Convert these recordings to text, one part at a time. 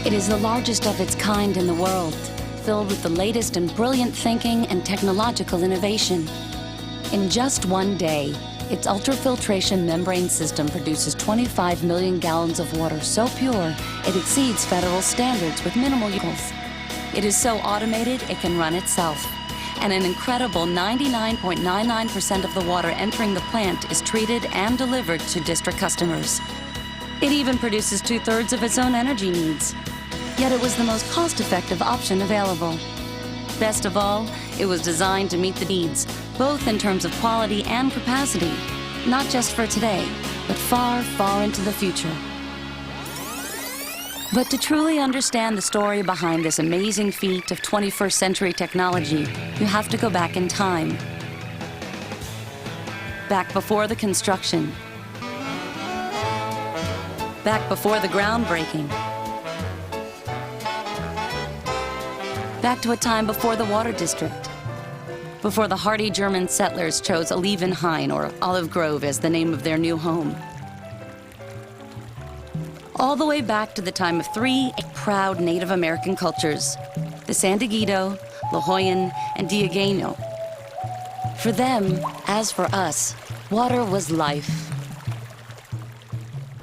It is the largest of its kind in the world, filled with the latest in brilliant thinking and technological innovation. In just one day, its ultrafiltration membrane system produces 25 million gallons of water so pure it exceeds federal standards with minimal use. It is so automated it can run itself, and an incredible 99.99% of the water entering the plant is treated and delivered to district customers. It even produces 2/3 of its own energy needs. Yet it was the most cost-effective option available. Best of all, it was designed to meet the needs, both in terms of quality and capacity, not just for today, but far, far into the future. But to truly understand the story behind this amazing feat of 21st century technology, you have to go back in time. Back before the construction. Back before the groundbreaking. Back to a time before the water district. Before the hardy German settlers chose Olivenhain, or Olive Grove, as the name of their new home. All the way back to the time of three proud Native American cultures, the Santiaguito, Lahoyan, and Diegueño. For them, as for us, water was life.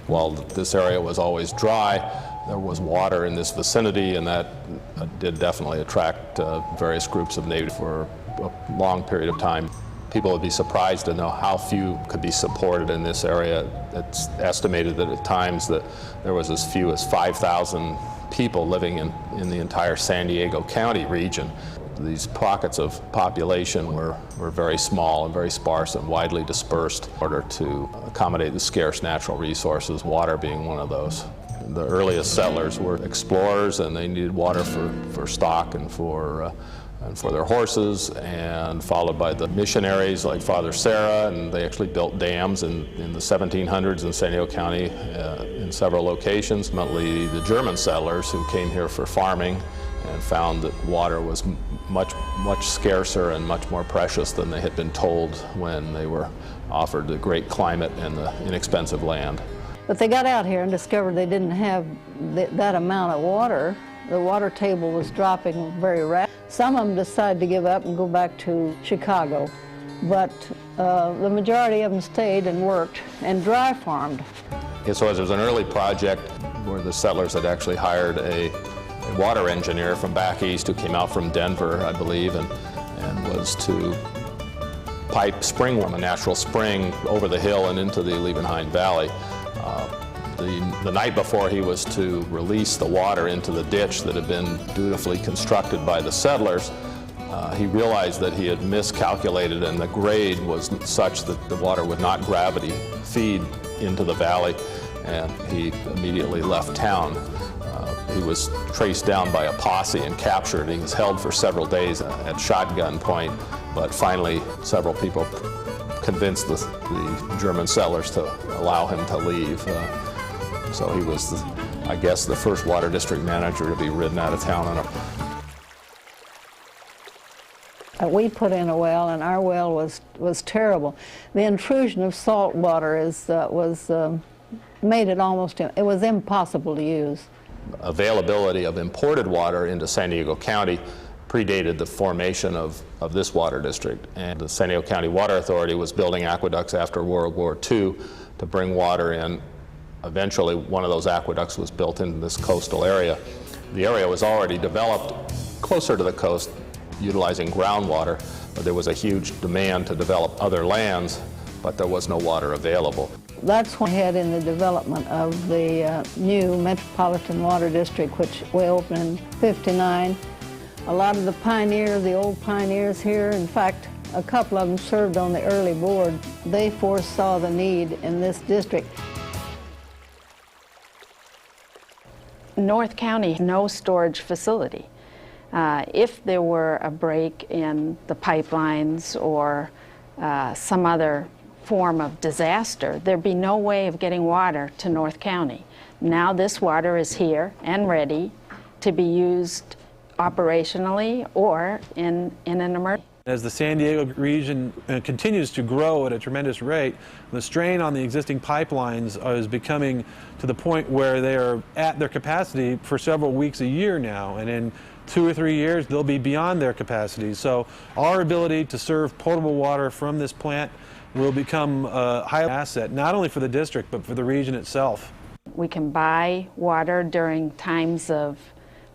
While this area was always dry, there was water in this vicinity, and that did definitely attract various groups of natives for a long period of time. People would be surprised to know how few could be supported in this area. It's estimated that at times that there was as few as 5,000 people living in the entire San Diego County region. These pockets of population were very small and very sparse and widely dispersed in order to accommodate the scarce natural resources, water being one of those. The earliest settlers were explorers, and they needed water for stock and for their horses, and followed by the missionaries like Father Sarah, and they actually built dams in the 1700s in San Diego County in several locations. Ultimately, the German settlers who came here for farming and found that water was much scarcer and much more precious than they had been told when they were offered the great climate and the inexpensive land. But they got out here and discovered they didn't have that amount of water. The water table was dropping very rapidly. Some of them decided to give up and go back to Chicago, but the majority of them stayed and worked and dry farmed. So it was an early project where the settlers had actually hired a water engineer from back east who came out from Denver, I believe, and was to pipe spring from a natural spring over the hill and into the Olivenhain Valley. The night before he was to release the water into the ditch that had been dutifully constructed by the settlers, he realized that he had miscalculated, and the grade was such that the water would not gravity feed into the valley, and he immediately left town. He was traced down by a posse and captured. He was held for several days at shotgun point, but finally several people convinced the German settlers to allow him to leave. So he was, I guess, the first water district manager to be ridden out of town on a... We put in a well, and our well was terrible. The intrusion of salt water made it almost, it was impossible to use. Availability of imported water into San Diego County predated the formation of this water district. And the San Diego County Water Authority was building aqueducts after World War II to bring water in. Eventually, one of those aqueducts was built into this coastal area. The area was already developed closer to the coast, utilizing groundwater, but there was a huge demand to develop other lands, but there was no water available. That's what we had in the development of the new Metropolitan Water District, which we opened in '59. A lot of the pioneers, the old pioneers here, in fact, A couple of them served on the early board. They foresaw the need in this district. North County, no storage facility. If there were a break in the pipelines or some other form of disaster, there'd be no way of getting water to North County. Now this water is here and ready to be used operationally or in an emergency. As the San Diego region continues to grow at a tremendous rate, the strain on the existing pipelines is becoming to the point where they are at their capacity for several weeks a year now, and in 2 or 3 years they'll be beyond their capacity. So our ability to serve potable water from this plant will become a high asset, not only for the district but for the region itself. We can buy water during times of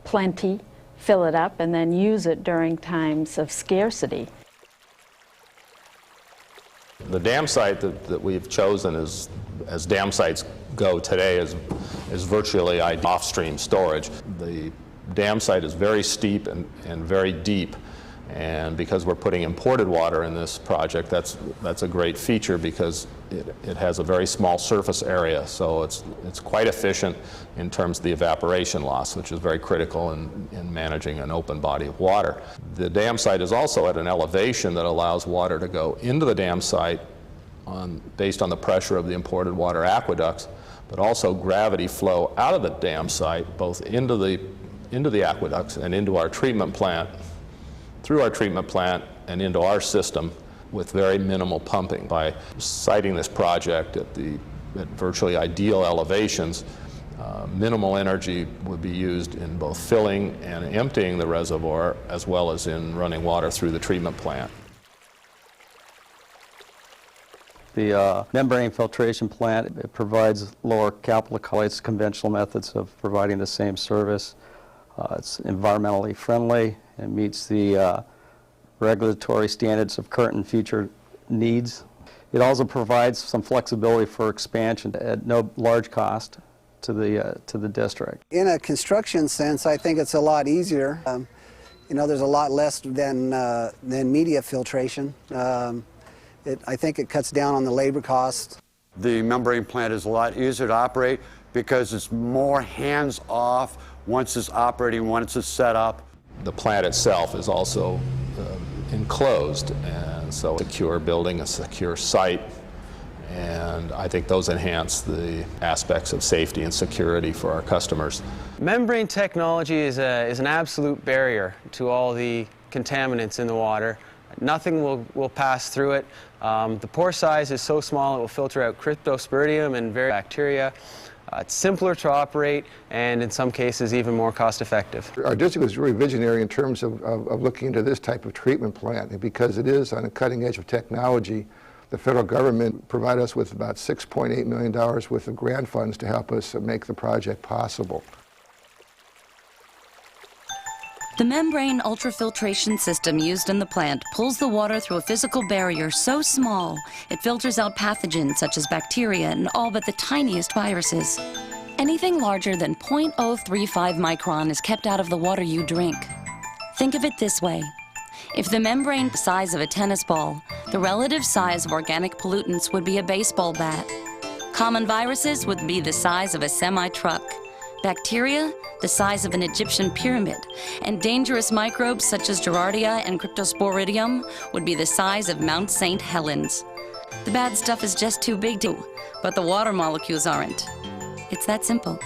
plenty, fill it up, and then use it during times of scarcity. The dam site that we've chosen as dam sites go today is virtually off-stream storage. The dam site is very steep and very deep, and because we're putting imported water in this project, that's a great feature because it has a very small surface area, so it's quite efficient in terms of the evaporation loss, which is very critical in managing an open body of water. The dam site is also at an elevation that allows water to go into the dam site based on the pressure of the imported water aqueducts, but also gravity flow out of the dam site, both into the aqueducts and into our treatment plant, through our treatment plant and into our system with very minimal pumping. By siting this project at virtually ideal elevations, minimal energy would be used in both filling and emptying the reservoir as well as in running water through the treatment plant. The membrane filtration plant, it provides lower capital costs, conventional methods of providing the same service. It's environmentally friendly and meets the regulatory standards of current and future needs. It also provides some flexibility for expansion at no large cost to the district. In a construction sense, I think it's a lot easier. You know, there's a lot less than media filtration. I think it cuts down on the labor costs. The membrane plant is a lot easier to operate because it's more hands-off once it's operating, once it's set up. The plant itself is also enclosed, and so a secure building, a secure site, and I think those enhance the aspects of safety and security for our customers. Membrane technology is an absolute barrier to all the contaminants in the water. Nothing will pass through it. The pore size is so small it will filter out cryptosporidium and various bacteria. It's simpler to operate and in some cases even more cost effective. Our district was really visionary in terms of looking into this type of treatment plant, and because it is on a cutting edge of technology, the federal government provided us with about $6.8 million worth of grant funds to help us make the project possible. The membrane ultrafiltration system used in the plant pulls the water through a physical barrier so small it filters out pathogens such as bacteria and all but the tiniest viruses. Anything larger than 0.035 micron is kept out of the water you drink. Think of it this way. If the membrane is the size of a tennis ball, the relative size of organic pollutants would be a baseball bat. Common viruses would be the size of a semi-truck. Bacteria, the size of an Egyptian pyramid, and dangerous microbes such as Giardia and Cryptosporidium would be the size of Mount St. Helens. The bad stuff is just too big to, but the water molecules aren't. It's that simple.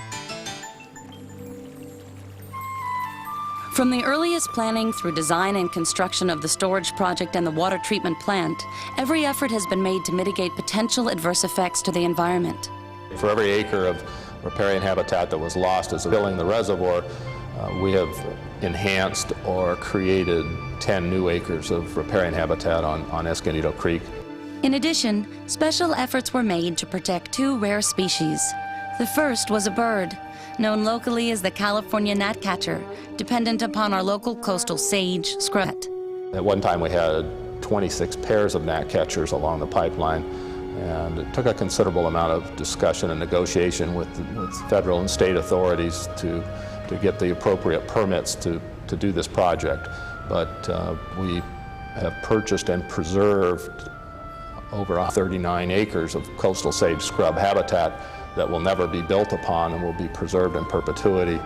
From the earliest planning through design and construction of the storage project and the water treatment plant, every effort has been made to mitigate potential adverse effects to the environment. For every acre of riparian habitat that was lost as filling the reservoir, we have enhanced or created 10 new acres of riparian habitat on Escondido Creek. In addition, special efforts were made to protect 2 rare species. The first was a bird, known locally as the California gnatcatcher, dependent upon our local coastal sage, scrut. At one time we had 26 pairs of gnatcatchers along the pipeline, and it took a considerable amount of discussion and negotiation with federal and state authorities to get the appropriate permits to do this project. But we have purchased and preserved over 39 acres of coastal sage scrub habitat that will never be built upon and will be preserved in perpetuity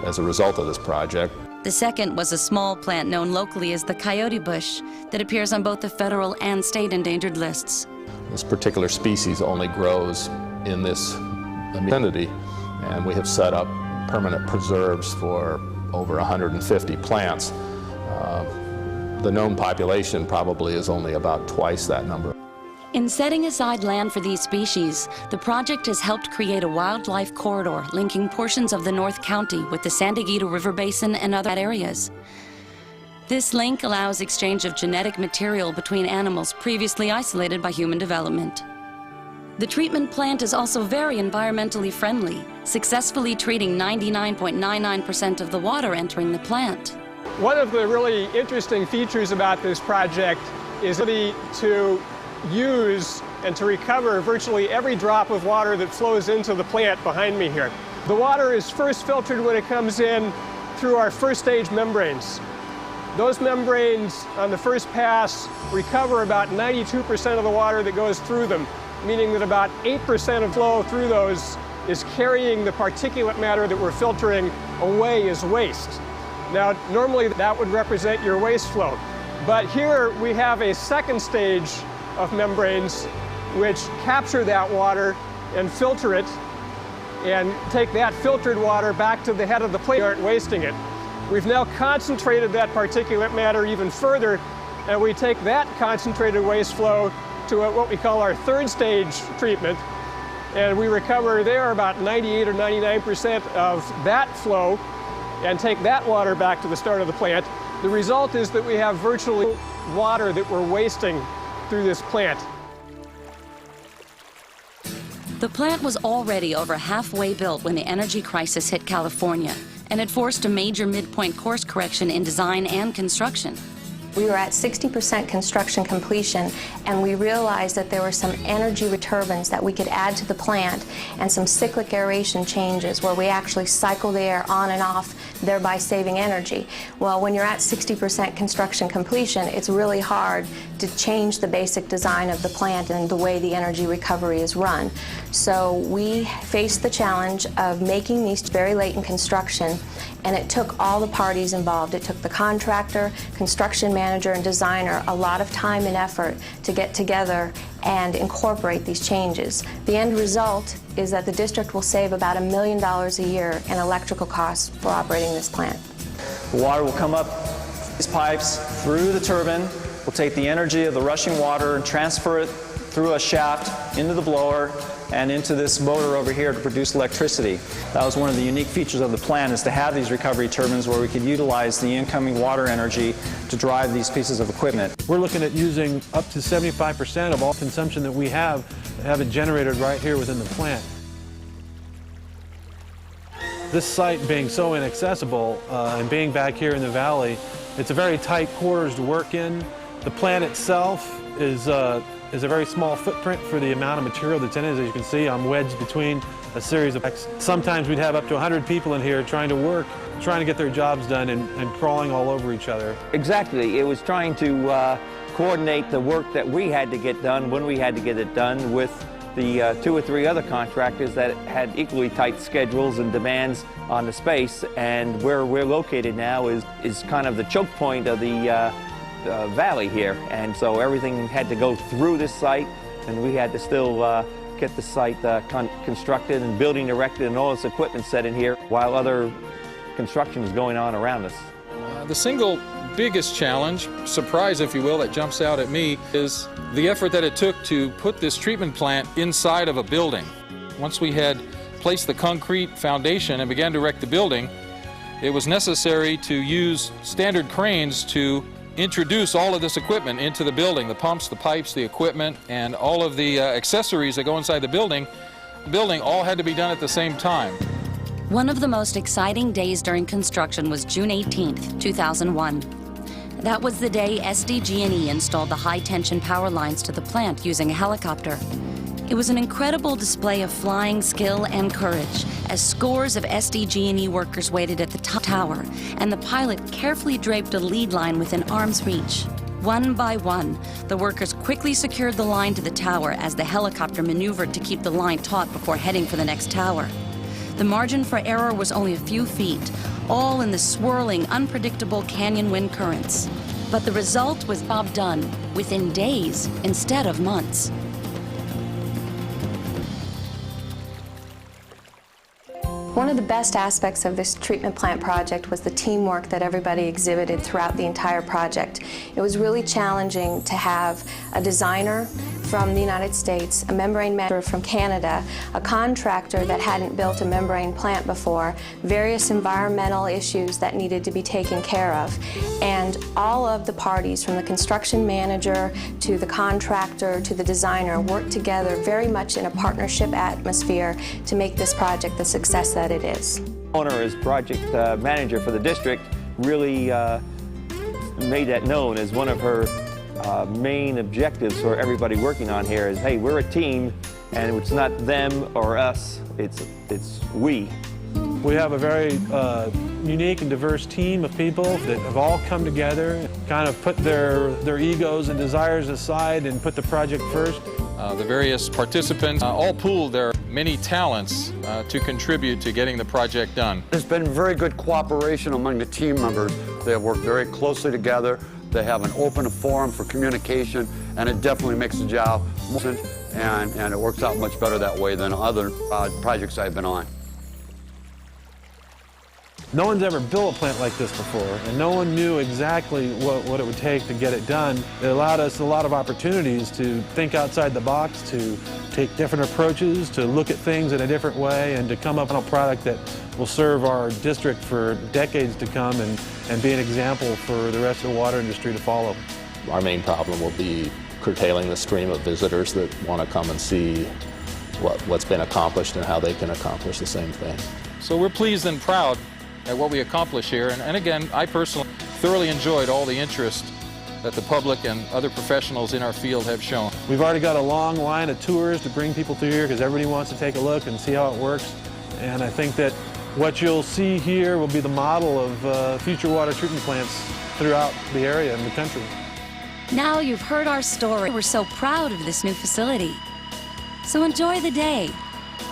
as a result of this project. The second was a small plant known locally as the coyote bush that appears on both the federal and state endangered lists. This particular species only grows in this vicinity, and we have set up permanent preserves for over 150 plants. The known population probably is only about twice that number. In setting aside land for these species, the project has helped create a wildlife corridor linking portions of the North County with the San Diego River Basin and other areas. This link allows exchange of genetic material between animals previously isolated by human development. The treatment plant is also very environmentally friendly, successfully treating 99.99% of the water entering the plant. One of the really interesting features about this project is the ability to use and to recover virtually every drop of water that flows into the plant behind me here. The water is first filtered when it comes in through our first stage membranes. Those membranes on the first pass recover about 92% of the water that goes through them, meaning that about 8% of flow through those is carrying the particulate matter that we're filtering away as waste. Now, normally that would represent your waste flow, but here we have a second stage of membranes which capture that water and filter it and take that filtered water back to the head of the plant, aren't wasting it. We've now concentrated that particulate matter even further, and we take that concentrated waste flow to what we call our third stage treatment, and we recover there about 98 or 99% of that flow and take that water back to the start of the plant. The result is that we have virtually water that we're wasting through this plant. The plant was already over halfway built when the energy crisis hit California, and it forced a major midpoint course correction in design and construction. We were at 60% construction completion, and we realized that there were some energy returbans that we could add to the plant and some cyclic aeration changes where we actually cycle the air on and off, thereby saving energy. Well, when you're at 60% construction completion, it's really hard to change the basic design of the plant and the way the energy recovery is run. So we faced the challenge of making these very late in construction, and it took all the parties involved. It took the contractor, construction manager, and designer a lot of time and effort to get together and incorporate these changes. The end result is that the district will save about $1 million a year in electrical costs for operating this plant. The water will come up these pipes through the turbine. We'll take the energy of the rushing water and transfer it through a shaft into the blower and into this motor over here to produce electricity. That was one of the unique features of the plant, is to have these recovery turbines where we could utilize the incoming water energy to drive these pieces of equipment. We're looking at using up to 75% of all consumption that we have it generated right here within the plant. This site being so inaccessible and being back here in the valley, it's a very tight quarters to work in. The plant itself is a very small footprint for the amount of material that's in it. As you can see, I'm wedged between a series of X. Sometimes we'd have up to 100 people in here trying to get their jobs done and crawling all over each other. Exactly. It was trying to coordinate the work that we had to get done when we had to get it done with the 2 or 3 other contractors that had equally tight schedules and demands on the space. And where we're located now is kind of the choke point of the valley here, and so everything had to go through this site, and we had to still get the site constructed and building erected and all this equipment set in here while other construction is going on around us. The single biggest challenge, surprise if you will, that jumps out at me is the effort that it took to put this treatment plant inside of a building. Once we had placed the concrete foundation and began to erect the building, it was necessary to use standard cranes to introduce all of this equipment into the building, the pumps, the pipes, the equipment, and all of the accessories that go inside the building all had to be done at the same time. One of the most exciting days during construction was June 18th, 2001. That was the day SDG&E installed the high-tension power lines to the plant using a helicopter. It was an incredible display of flying skill and courage as scores of SDG&E workers waited at the top tower, and the pilot carefully draped a lead line within arm's reach. One by one, the workers quickly secured the line to the tower as the helicopter maneuvered to keep the line taut before heading for the next tower. The margin for error was only a few feet, all in the swirling, unpredictable canyon wind currents. But the result was job done within days instead of months. One of the best aspects of this treatment plant project was the teamwork that everybody exhibited throughout the entire project. It was really challenging to have a designer from the United States, a membrane manager from Canada, a contractor that hadn't built a membrane plant before, various environmental issues that needed to be taken care of, and all of the parties from the construction manager to the contractor to the designer worked together very much in a partnership atmosphere to make this project the success that it is. Owner, as project manager for the district, really made that known as one of her main objectives for everybody working on here is, hey, we're a team, and it's not them or us, it's we. We have a very unique and diverse team of people that have all come together, kind of put their egos and desires aside and put the project first. The various participants all pooled their many talents to contribute to getting the project done. There's been very good cooperation among the team members. They have worked very closely together. They have an open forum for communication, and it definitely makes the job more efficient, and it works out much better that way than other projects I've been on. No one's ever built a plant like this before, and no one knew exactly what it would take to get it done. It allowed us a lot of opportunities to think outside the box, to take different approaches, to look at things in a different way, and to come up with a product that will serve our district for decades to come and be an example for the rest of the water industry to follow. Our main problem will be curtailing the stream of visitors that want to come and see what's been accomplished and how they can accomplish the same thing. So we're pleased and proud at what we accomplish here, and again, I personally thoroughly enjoyed all the interest that the public and other professionals in our field have shown. We've already got a long line of tours to bring people through here because everybody wants to take a look and see how it works, and I think that what you'll see here will be the model of future water treatment plants throughout the area and the country. Now you've heard our story. We're so proud of this new facility. So enjoy the day,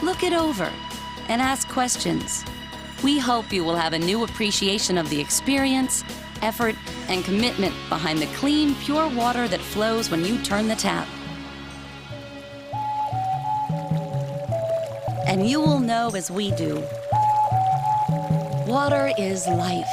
look it over, and ask questions. We hope you will have a new appreciation of the experience, effort, and commitment behind the clean, pure water that flows when you turn the tap. And you will know as we do, water is life.